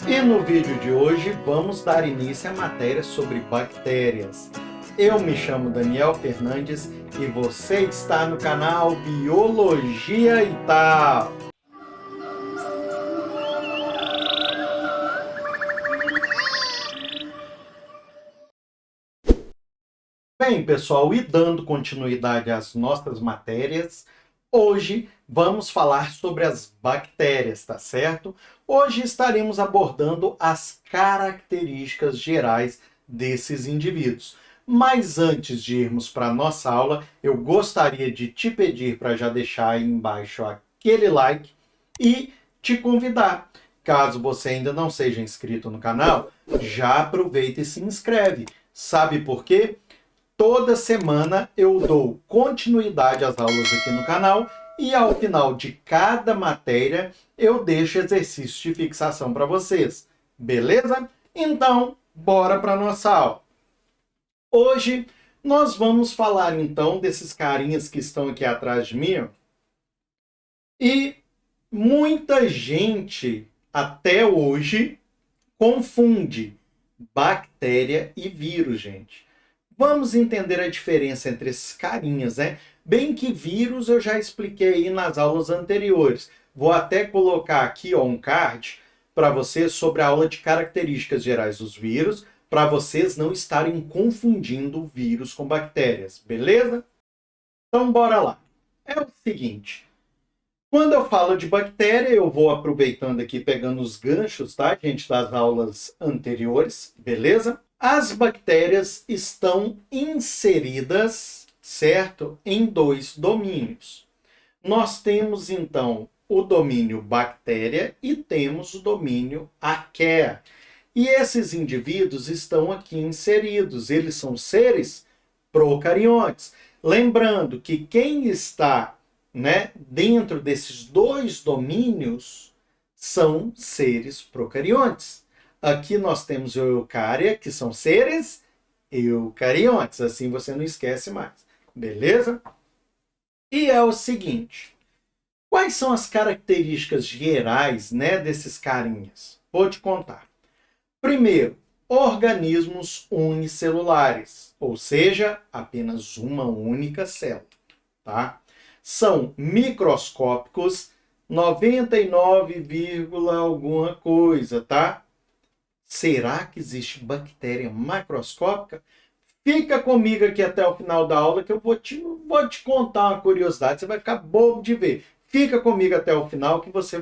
E no vídeo de hoje vamos dar início à matéria sobre bactérias. Eu me chamo Daniel Fernandes e você está no canal Biologia e Tal. Bem, pessoal, e dando continuidade às nossas matérias, hoje vamos falar sobre as bactérias, tá certo? Hoje estaremos abordando as características gerais desses indivíduos. Mas antes de irmos para a nossa aula, eu gostaria de te pedir para já deixar aí embaixo aquele like e te convidar. Caso você ainda não seja inscrito no canal, já aproveita e se inscreve. Sabe por quê? Toda semana eu dou continuidade às aulas aqui no canal e ao final de cada matéria eu deixo exercícios de fixação para vocês. Beleza? Então, bora para a nossa aula. Hoje nós vamos falar então desses carinhas que estão aqui atrás de mim. E muita gente até hoje confunde bactéria e vírus, gente. Vamos entender a diferença entre esses carinhas, né? Bem que vírus eu já expliquei aí nas aulas anteriores. Vou até colocar aqui um card para vocês sobre a aula de características gerais dos vírus, para vocês não estarem confundindo vírus com bactérias, beleza? Então bora lá. É o seguinte, quando eu falo de bactéria, eu vou aproveitando aqui, pegando os ganchos, tá, gente, das aulas anteriores, beleza? As bactérias estão inseridas, certo, em dois domínios. Nós temos, então, o domínio bactéria e temos o domínio arqueia. E esses indivíduos estão aqui inseridos. Eles são seres procariontes. Lembrando que quem está, dentro desses dois domínios são seres procariontes. Aqui nós temos o eucária, que são seres eucariontes. Assim você não esquece mais. Beleza? E é o seguinte. Quais são as características gerais, desses carinhas? Vou te contar. Primeiro, organismos unicelulares. Ou seja, apenas uma única célula. Tá? São microscópicos, 99, alguma coisa, tá? Será que existe bactéria macroscópica? Fica comigo aqui até o final da aula que eu vou te contar uma curiosidade. Você vai ficar bobo de ver. Fica comigo até o final que você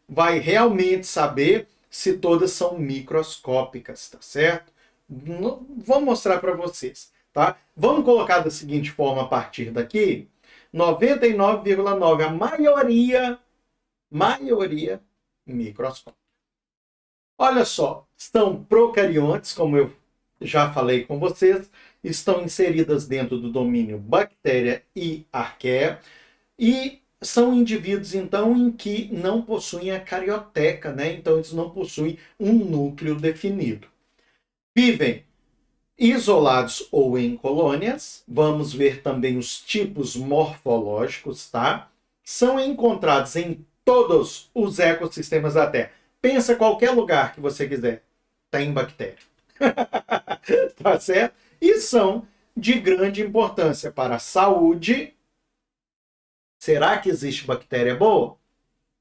vai realmente saber se todas são microscópicas, tá certo? Vou mostrar para vocês, tá? Vamos colocar da seguinte forma a partir daqui. 99,9, a maioria microscópica. Olha só, são procariontes, como eu já falei com vocês, estão inseridas dentro do domínio bactéria e arqueia, e são indivíduos, então, em que não possuem a carioteca, então eles não possuem um núcleo definido. Vivem isolados ou em colônias. Vamos ver também os tipos morfológicos, tá? São encontrados em todos os ecossistemas da Terra. Pensa qualquer lugar que você quiser, tem bactéria. Tá certo? E são de grande importância para a saúde. Será que existe bactéria boa?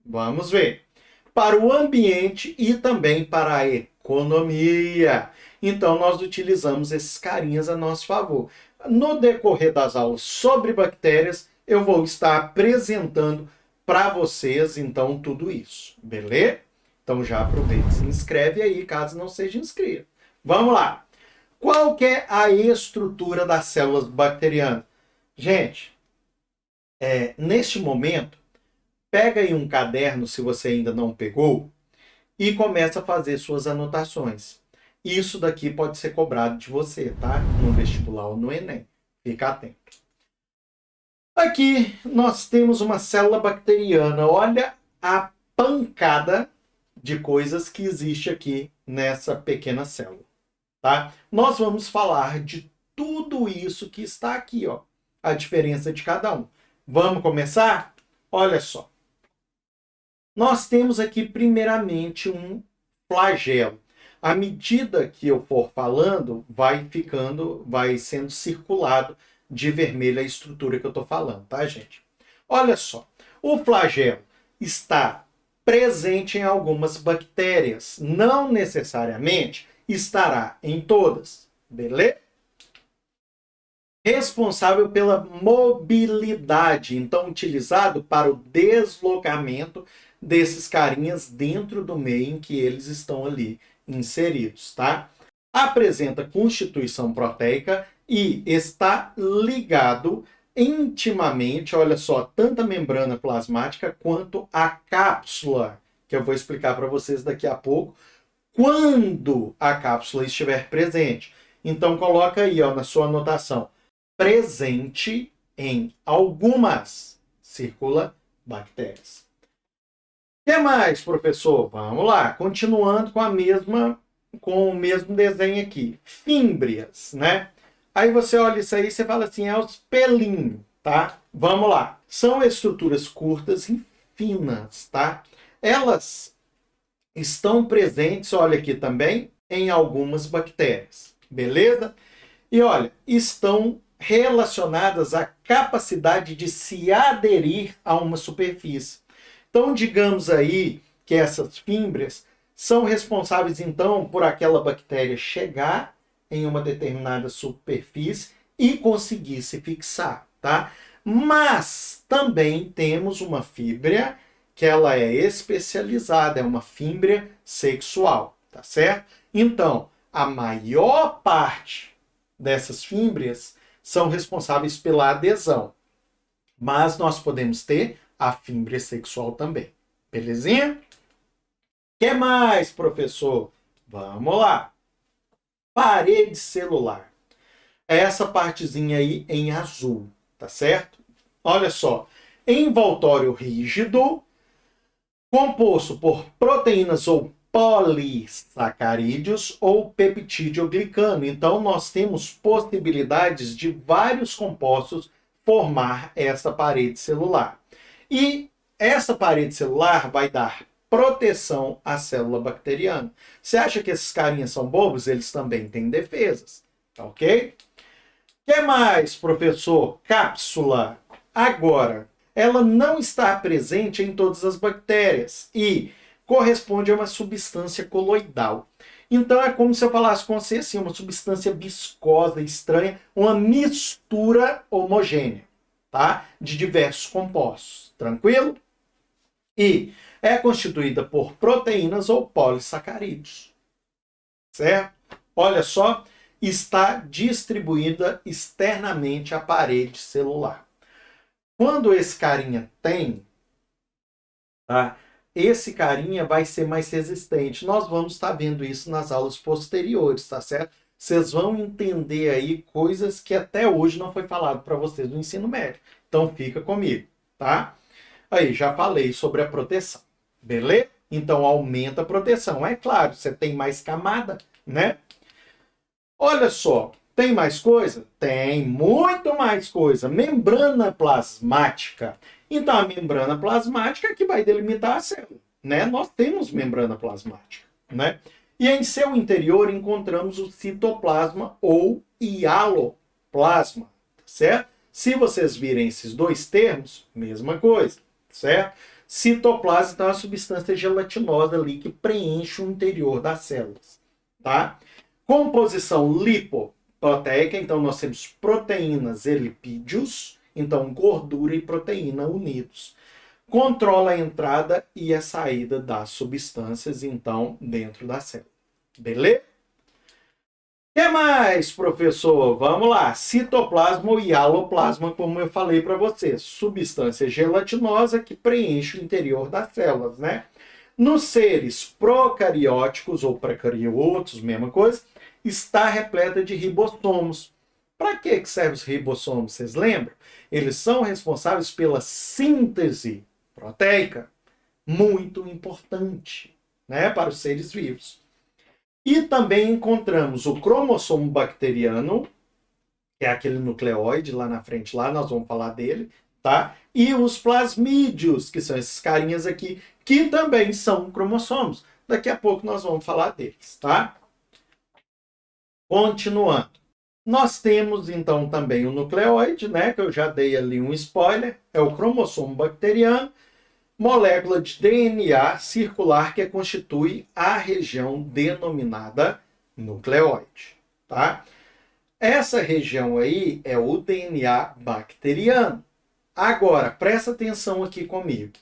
Vamos ver. Para o ambiente e também para a economia. Então, nós utilizamos esses carinhas a nosso favor. No decorrer das aulas sobre bactérias, eu vou estar apresentando para vocês, então, tudo isso. Beleza? Então, já aproveita e se inscreve aí, caso não seja inscrito. Vamos lá. Qual que é a estrutura das células bacterianas? Gente, neste momento, pega aí um caderno, se você ainda não pegou, e começa a fazer suas anotações. Isso daqui pode ser cobrado de você, tá? No vestibular ou no Enem. Fica atento. Aqui nós temos uma célula bacteriana. Olha a pancada de coisas que existe aqui nessa pequena célula, tá? Nós vamos falar de tudo isso que está aqui, ó. A diferença de cada um. Vamos começar? Olha só. Nós temos aqui, primeiramente, um flagelo. À medida que eu for falando, vai sendo circulado de vermelho a estrutura que eu estou falando, tá, gente? Olha só, o flagelo está presente em algumas bactérias, não necessariamente estará em todas, beleza? Responsável pela mobilidade, então utilizado para o deslocamento desses carinhas dentro do meio em que eles estão ali inseridos, tá? Apresenta constituição proteica e está ligado intimamente, olha só, tanto a membrana plasmática quanto a cápsula, que eu vou explicar para vocês daqui a pouco, quando a cápsula estiver presente. Então coloca aí, ó, na sua anotação, presente em algumas circulabactérias. O que mais, professor? Vamos lá, continuando com o mesmo desenho aqui. Fímbrias, né? Aí você olha isso aí e você fala assim, é os pelinhos, tá? Vamos lá. São estruturas curtas e finas, tá? Elas estão presentes, olha aqui também, em algumas bactérias, beleza? E olha, estão relacionadas à capacidade de se aderir a uma superfície. Então, digamos aí que essas fímbrias são responsáveis, então, por aquela bactéria chegar em uma determinada superfície e conseguir se fixar, tá? Mas também temos uma fímbria que ela é especializada, é uma fímbria sexual, tá certo? Então, a maior parte dessas fímbrias são responsáveis pela adesão. Mas nós podemos ter a fímbria sexual também. Belezinha? O que mais, professor? Vamos lá. Parede celular. É essa partezinha aí em azul, tá certo? Olha só. Envoltório rígido, composto por proteínas ou polissacarídeos ou peptídeo-glicano. Então, nós temos possibilidades de vários compostos formar essa parede celular. E essa parede celular vai dar proteção à célula bacteriana. Você acha que esses carinhas são bobos? Eles também têm defesas, tá ok? O que mais, professor? Cápsula. Agora, ela não está presente em todas as bactérias e corresponde a uma substância coloidal. Então é como se eu falasse com você assim, uma substância viscosa, estranha, uma mistura homogênea, tá? De diversos compostos, tranquilo? E é constituída por proteínas ou polissacarídeos, certo? Olha só, está distribuída externamente à parede celular. Quando esse carinha tem, tá? Esse carinha vai ser mais resistente. Nós vamos estar vendo isso nas aulas posteriores, tá certo? Vocês vão entender aí coisas que até hoje não foi falado para vocês no ensino médio. Então fica comigo, tá? Aí, já falei sobre a proteção, beleza? Então aumenta a proteção. É claro, você tem mais camada, né? Olha só, tem mais coisa? Tem muito mais coisa. Membrana plasmática. Então, a membrana plasmática é que vai delimitar a célula, né? Nós temos membrana plasmática, né? E em seu interior encontramos o citoplasma ou hialoplasma, certo? Se vocês virem esses dois termos, mesma coisa, certo? Citoplasma, então, é uma substância gelatinosa ali que preenche o interior das células, tá? Composição lipoproteica, então nós temos proteínas e lipídios, então gordura e proteína unidos. Controla a entrada e a saída das substâncias, então, dentro da célula. Beleza? O que mais, professor? Vamos lá. Citoplasma ou hialoplasma, como eu falei para vocês. Substância gelatinosa que preenche o interior das células, né? Nos seres procarióticos ou procariotos, mesma coisa, está repleta de ribossomos. Para que servem os ribossomos? Vocês lembram? Eles são responsáveis pela síntese proteica, muito importante, né, para os seres vivos. E também encontramos o cromossomo bacteriano, que é aquele nucleóide lá na frente, lá nós vamos falar dele, tá? E os plasmídeos, que são esses carinhas aqui, que também são cromossomos. Daqui a pouco nós vamos falar deles, tá? Continuando. Nós temos, então, também o nucleóide, né? Que eu já dei ali um spoiler. É o cromossomo bacteriano, molécula de DNA circular que constitui a região denominada nucleóide, tá? Essa região aí é o DNA bacteriano. Agora, presta atenção aqui comigo.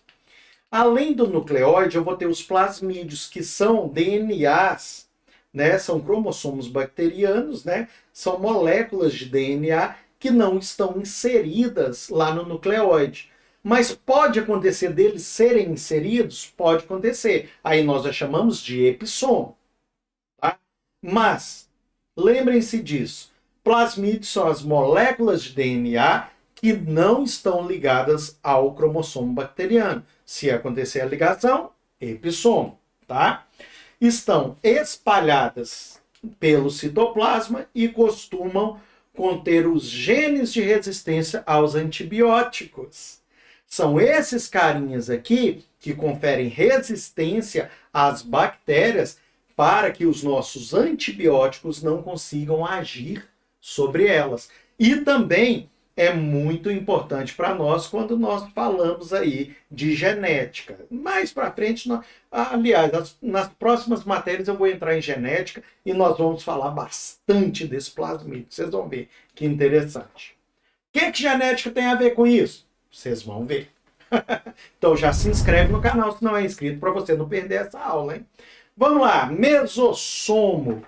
Além do nucleóide, eu vou ter os plasmídios, que são DNAs, né? São cromossomos bacterianos, né? São moléculas de DNA que não estão inseridas lá no nucleóide. Mas pode acontecer deles serem inseridos? Pode acontecer. Aí nós já chamamos de epissomo. Tá? Mas, lembrem-se disso. Plasmídios são as moléculas de DNA que não estão ligadas ao cromossomo bacteriano. Se acontecer a ligação, epissomo, tá? Estão espalhadas pelo citoplasma e costumam conter os genes de resistência aos antibióticos. São esses carinhas aqui que conferem resistência às bactérias para que os nossos antibióticos não consigam agir sobre elas. E também é muito importante para nós quando nós falamos aí de genética. Mais para frente, aliás, nas próximas matérias eu vou entrar em genética e nós vamos falar bastante desse plasmídio. Vocês vão ver que interessante. O que genética tem a ver com isso? Vocês vão ver. Então já se inscreve no canal se não é inscrito para você não perder essa aula, hein? Vamos lá, mesossomo.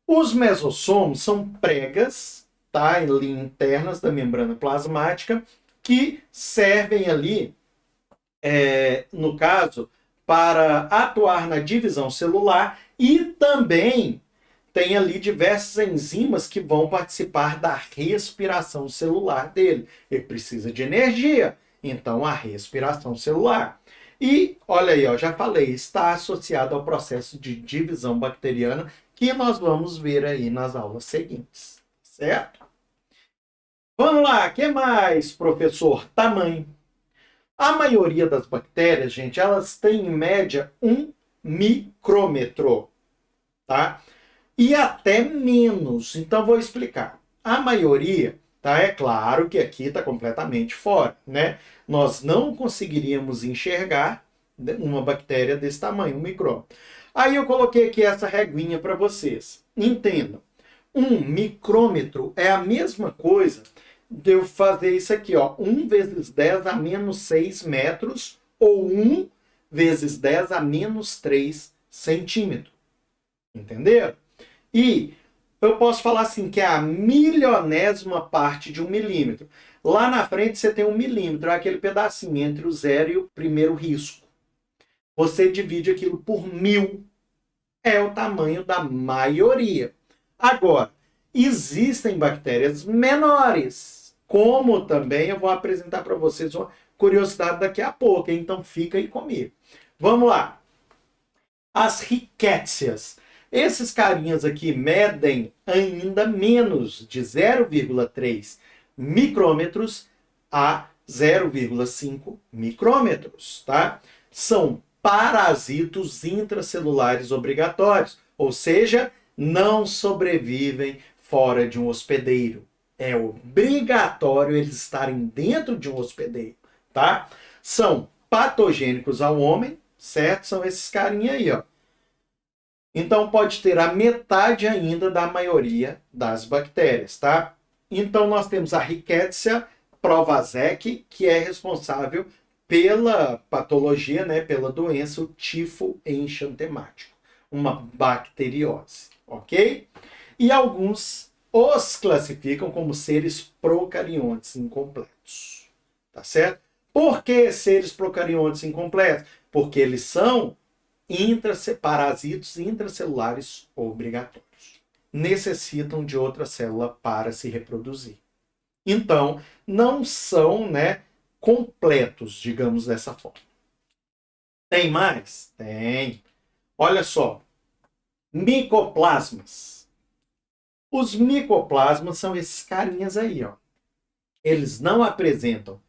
Os mesossomos são pregas, tá, ali internas da membrana plasmática, que servem ali, no caso, para atuar na divisão celular e também tem ali diversas enzimas que vão participar da respiração celular dele. Ele precisa de energia, então a respiração celular. E, olha aí, ó, já falei, está associado ao processo de divisão bacteriana que nós vamos ver aí nas aulas seguintes, certo? Vamos lá, o que mais, professor? Tamanho. A maioria das bactérias, gente, elas têm em média 1 micrômetro, tá? E até menos, então vou explicar. A maioria, tá? É claro que aqui está completamente fora, né? Nós não conseguiríamos enxergar uma bactéria desse tamanho, um micrômetro. Aí eu coloquei aqui essa reguinha para vocês. Entendam, 1 micrômetro é a mesma coisa de eu fazer isso aqui, ó, 1 vezes 10 a menos 6 metros ou 1 vezes 10 a menos 3 centímetros. Entenderam? E eu posso falar assim, que é a milionésima parte de 1 milímetro. Lá na frente você tem 1 milímetro, é aquele pedacinho entre o zero e o primeiro risco. Você divide aquilo por 1000. É o tamanho da maioria. Agora, existem bactérias menores, como também eu vou apresentar para vocês uma curiosidade daqui a pouco, então fica aí comigo. Vamos lá. As rickétsias. Esses carinhas aqui medem ainda menos de 0,3 micrômetros a 0,5 micrômetros, tá? São parasitos intracelulares obrigatórios, ou seja, não sobrevivem fora de um hospedeiro. É obrigatório eles estarem dentro de um hospedeiro, tá? São patogênicos ao homem, certo? São esses carinha aí, ó. Então pode ter a metade ainda da maioria das bactérias, tá? Então nós temos a Rickettsia provazek, que é responsável pela patologia, né, pela doença, o tifo enxantemático, uma bacteriose, ok? E alguns os classificam como seres procariontes incompletos, tá certo? Por que seres procariontes incompletos? Porque eles são parasitos intracelulares obrigatórios. Necessitam de outra célula para se reproduzir. Então, não são, né, completos, digamos dessa forma. Tem mais? Tem. Olha só. Micoplasmas. Os micoplasmas são esses carinhas aí, ó. Eles não apresentam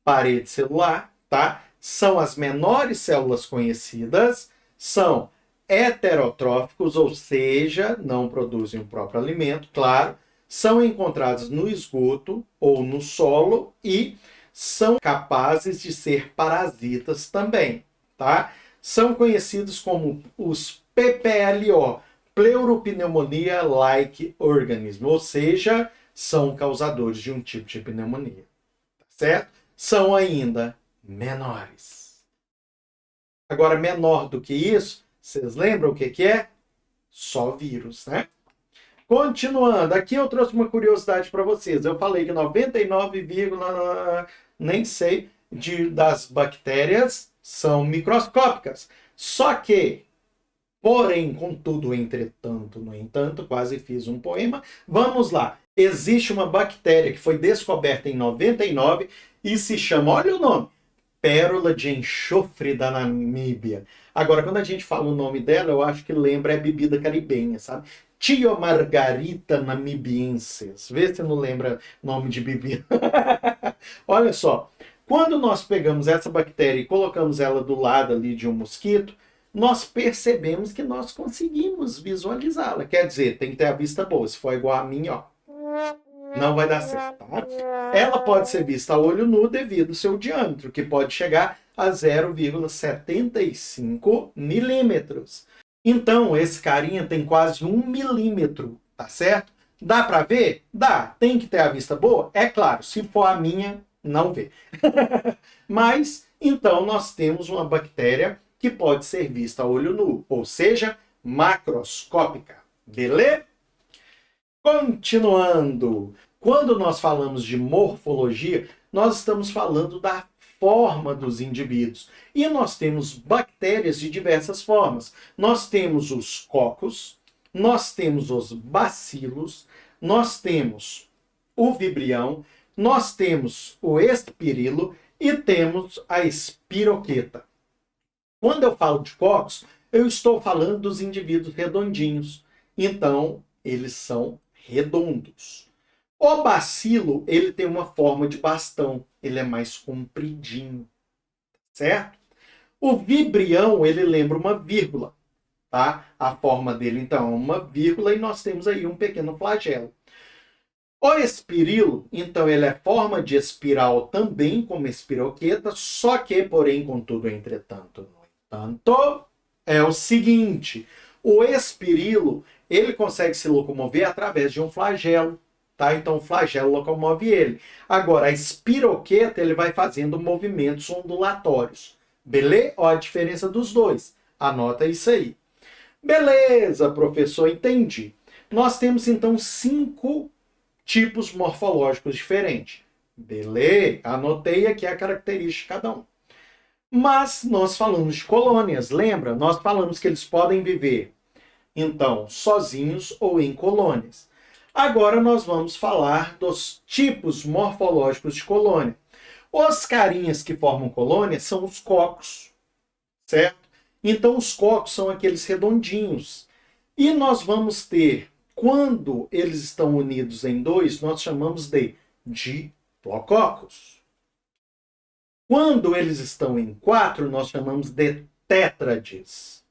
parede celular, tá? São as menores células conhecidas, são heterotróficos, ou seja, não produzem o próprio alimento, claro, são encontrados no esgoto ou no solo e são capazes de ser parasitas também, tá? São conhecidos como os PPLO, Pleuropneumonia-like organism, ou seja, são causadores de um tipo de pneumonia, tá certo? São ainda menores. Agora, menor do que isso, vocês lembram o que é? Só vírus, né? Continuando, aqui eu trouxe uma curiosidade para vocês. Eu falei que 99, nem sei, das bactérias são microscópicas. Só que, porém, contudo, entretanto, no entanto, quase fiz um poema. Vamos lá. Existe uma bactéria que foi descoberta em 99 e se chama, olha o nome, pérola de enxofre da Namíbia. Agora, quando a gente fala o nome dela, eu acho que lembra bebida caribenha, sabe? Tiomargarita namibiensis. Vê se não lembra nome de bebida. Olha só, quando nós pegamos essa bactéria e colocamos ela do lado ali de um mosquito, nós percebemos que nós conseguimos visualizá-la. Quer dizer, tem que ter a vista boa. Se for igual a mim, ó, não vai dar certo, tá? Ela pode ser vista a olho nu devido ao seu diâmetro, que pode chegar a 0,75 milímetros. Então, esse carinha tem quase 1 milímetro, tá certo? Dá para ver? Dá. Tem que ter a vista boa? É claro, se for a minha, não vê. Mas, então, nós temos uma bactéria que pode ser vista a olho nu, ou seja, macroscópica. Beleza? Continuando, quando nós falamos de morfologia, nós estamos falando da forma dos indivíduos. E nós temos bactérias de diversas formas. Nós temos os cocos, nós temos os bacilos, nós temos o vibrião, nós temos o espirilo e temos a espiroqueta. Quando eu falo de cocos, eu estou falando dos indivíduos redondinhos. Então, eles são redondos. O bacilo, ele tem uma forma de bastão, ele é mais compridinho, certo? O vibrião, ele lembra uma vírgula, tá? A forma dele, então, é uma vírgula e nós temos aí um pequeno flagelo. O espirilo, então, ele é forma de espiral também, como espiroqueta, só que, porém, contudo, entretanto, no entanto, é o seguinte, o espirilo, ele consegue se locomover através de um flagelo, tá? Então o flagelo locomove ele. Agora, a espiroqueta, ele vai fazendo movimentos ondulatórios. Beleza? Olha a diferença dos dois. Anota isso aí. Beleza, professor, entendi. Nós temos, então, 5 tipos morfológicos diferentes. Beleza? Anotei aqui a característica de cada um. Mas nós falamos de colônias, lembra? Nós falamos que eles podem viver, então, sozinhos ou em colônias. Agora nós vamos falar dos tipos morfológicos de colônia. Os carinhas que formam colônia são os cocos, certo? Então, os cocos são aqueles redondinhos. E nós vamos ter, quando eles estão unidos em 2, nós chamamos de diplococos. Quando eles estão em 4, nós chamamos de tétrades.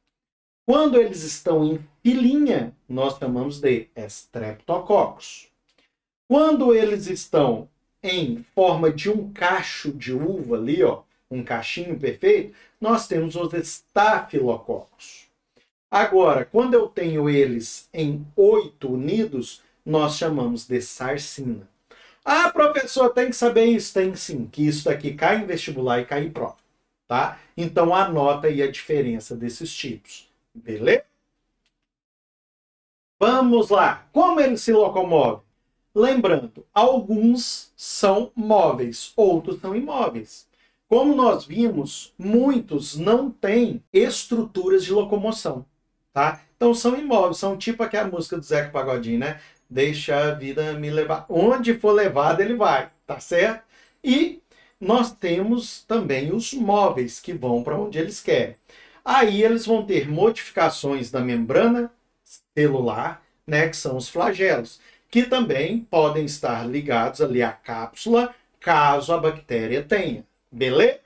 Quando eles estão em filinha, nós chamamos de streptococcus. Quando eles estão em forma de um cacho de uva ali, ó, um cachinho perfeito, nós temos os estafilococcus. Agora, quando eu tenho eles em 8 unidos, nós chamamos de sarcina. Ah, professor, tem que saber isso? Tem sim, que isso daqui cai em vestibular e cai em prova, tá? Então anota aí a diferença desses tipos. Beleza? Vamos lá. Como ele se locomove? Lembrando, alguns são móveis, outros são imóveis. Como nós vimos, muitos não têm estruturas de locomoção, tá? Então são imóveis, são tipo aquela música do Zeca Pagodinho, né? Deixa a vida me levar. Onde for levado, ele vai, tá certo? E nós temos também os móveis, que vão para onde eles querem. Aí eles vão ter modificações da membrana celular, né, que são os flagelos, que também podem estar ligados ali à cápsula, caso a bactéria tenha. Beleza?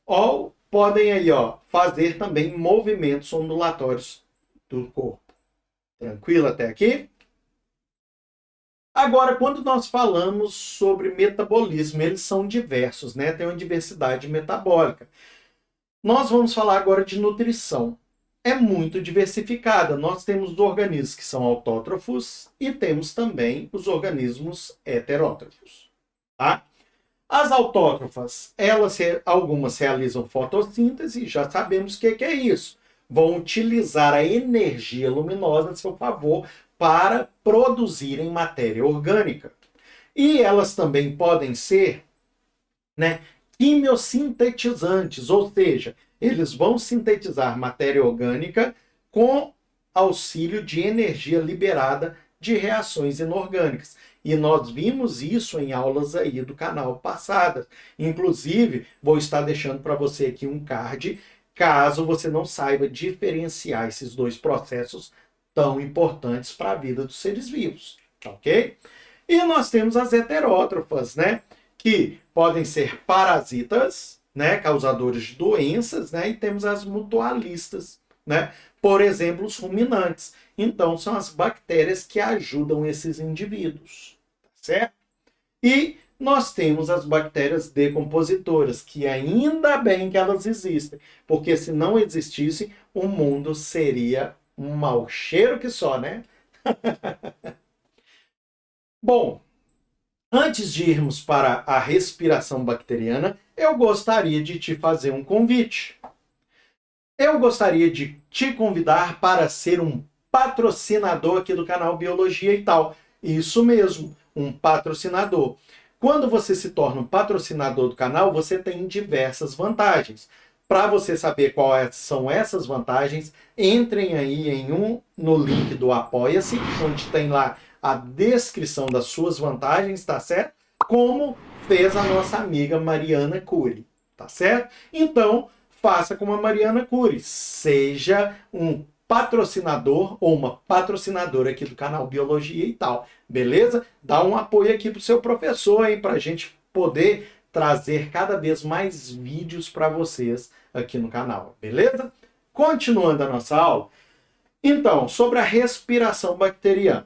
Ou podem aí, ó, fazer também movimentos ondulatórios do corpo. Tranquilo até aqui? Agora, quando nós falamos sobre metabolismo, eles são diversos, né? Tem uma diversidade metabólica. Nós vamos falar agora de nutrição. É muito diversificada. Nós temos organismos que são autótrofos e temos também os organismos heterótrofos, tá? As autótrofas, algumas realizam fotossíntese, já sabemos o que é isso. Vão utilizar a energia luminosa a seu favor para produzirem matéria orgânica. E elas também podem ser, né, quimiosintetizantes, ou seja, eles vão sintetizar matéria orgânica com auxílio de energia liberada de reações inorgânicas. E nós vimos isso em aulas aí do canal passadas. Inclusive, vou estar deixando para você aqui um card, caso você não saiba diferenciar esses dois processos tão importantes para a vida dos seres vivos, ok? E nós temos as heterótrofas, né? Que podem ser parasitas, né? Causadores de doenças, né? E temos as mutualistas, né? Por exemplo, os ruminantes. Então, são as bactérias que ajudam esses indivíduos, certo? E nós temos as bactérias decompositoras, que ainda bem que elas existem, porque se não existisse, o mundo seria um mau cheiro que só, né? Bom, antes de irmos para a respiração bacteriana, eu gostaria de te fazer um convite. Eu gostaria de te convidar para ser um patrocinador aqui do canal Biologia e Tal. Isso mesmo, um patrocinador. Quando você se torna um patrocinador do canal, você tem diversas vantagens. Para você saber quais são essas vantagens, entrem aí no link do Apoia-se, onde tem lá a descrição das suas vantagens, tá certo? Como fez a nossa amiga Mariana Cury, tá certo? Então, faça como a Mariana Cury, seja um patrocinador ou uma patrocinadora aqui do canal Biologia e Tal, beleza? Dá um apoio aqui pro seu professor, hein, pra gente poder trazer cada vez mais vídeos para vocês aqui no canal, beleza? Continuando a nossa aula, então, sobre a respiração bacteriana.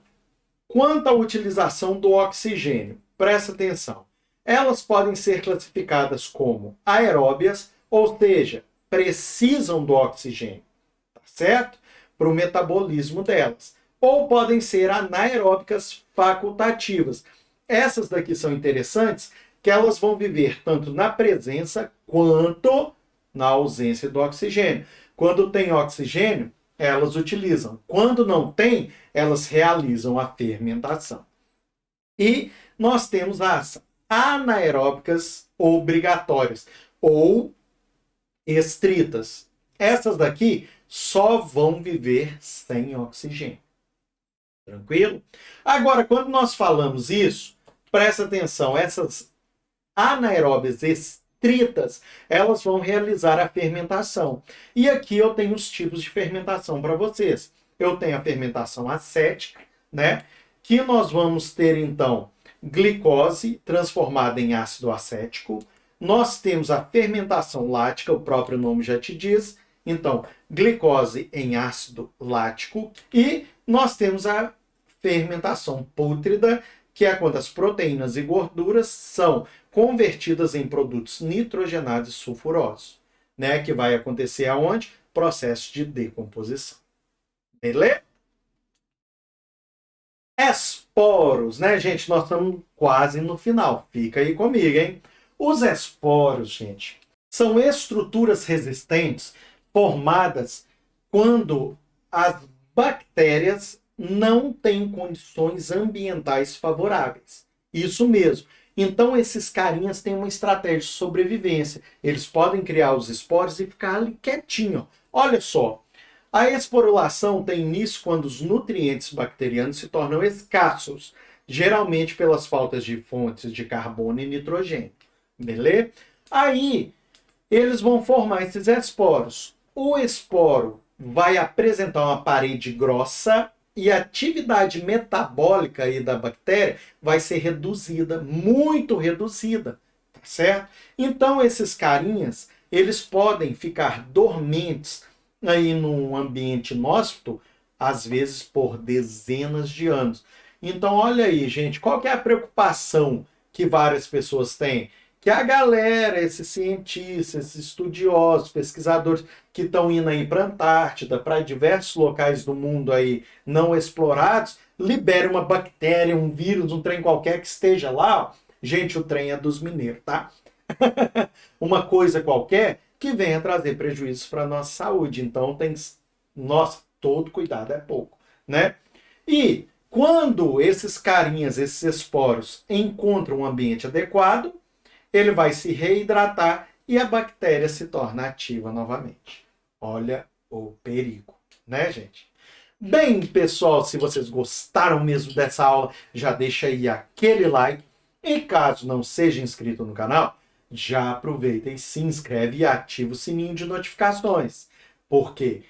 Quanto à utilização do oxigênio, presta atenção. Elas podem ser classificadas como aeróbias, ou seja, precisam do oxigênio, tá certo? Para o metabolismo delas. Ou podem ser anaeróbicas facultativas. Essas daqui são interessantes, que elas vão viver tanto na presença quanto na ausência do oxigênio. Quando tem oxigênio, elas utilizam. Quando não tem, elas realizam a fermentação. E nós temos as anaeróbicas obrigatórias ou estritas. Essas daqui só vão viver sem oxigênio. Tranquilo? Agora, quando nós falamos isso, presta atenção, essas anaeróbias estritas, elas vão realizar a fermentação. E aqui eu tenho os tipos de fermentação para vocês. Eu tenho a fermentação acética, né? Que nós vamos ter, então, glicose transformada em ácido acético. Nós temos a fermentação lática, o próprio nome já te diz. Então, glicose em ácido lático. E nós temos a fermentação pútrida, que é quando as proteínas e gorduras são convertidas em produtos nitrogenados e sulfurosos, né? Que vai acontecer aonde? Processo de decomposição. Beleza? Esporos, né, gente? Nós estamos quase no final. Fica aí comigo, hein? Os esporos, gente, são estruturas resistentes formadas quando as bactérias não têm condições ambientais favoráveis. Isso mesmo. Então, esses carinhas têm uma estratégia de sobrevivência. Eles podem criar os esporos e ficar ali quietinho. Olha só, a esporulação tem início quando os nutrientes bacterianos se tornam escassos, geralmente pelas faltas de fontes de carbono e nitrogênio. Beleza? Aí, eles vão formar esses esporos. O esporo vai apresentar uma parede grossa e a atividade metabólica aí da bactéria vai ser reduzida, muito reduzida, tá certo? Então, esses carinhas, eles podem ficar dormentes aí num ambiente inóspito, às vezes por dezenas de anos. Então, olha aí, gente, qual que é a preocupação que várias pessoas têm? Que a galera, esses cientistas, esses estudiosos, pesquisadores que estão indo aí para a Antártida, para diversos locais do mundo aí não explorados, libere uma bactéria, um vírus, um trem qualquer que esteja lá. Ó. Gente, o trem é dos mineiros, tá? Uma coisa qualquer que venha trazer prejuízos para a nossa saúde. Então, tem, nossa, todo cuidado é pouco, né? E quando esses carinhas, esses esporos, encontram um ambiente adequado, ele vai se reidratar e a bactéria se torna ativa novamente. Olha o perigo, né, gente? Bem, pessoal, se vocês gostaram mesmo dessa aula, já deixa aí aquele like. E caso não seja inscrito no canal, já aproveita e se inscreve e ativa o sininho de notificações. Porque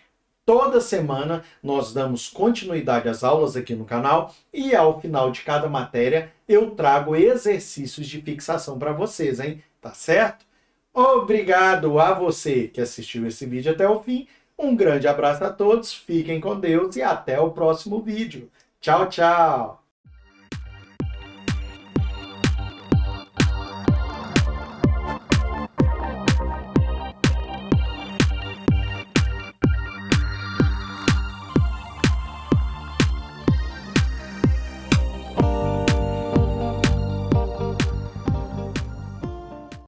toda semana nós damos continuidade às aulas aqui no canal e ao final de cada matéria eu trago exercícios de fixação para vocês, hein? Tá certo? Obrigado a você que assistiu esse vídeo até o fim. Um grande abraço a todos, fiquem com Deus e até o próximo vídeo. Tchau, tchau!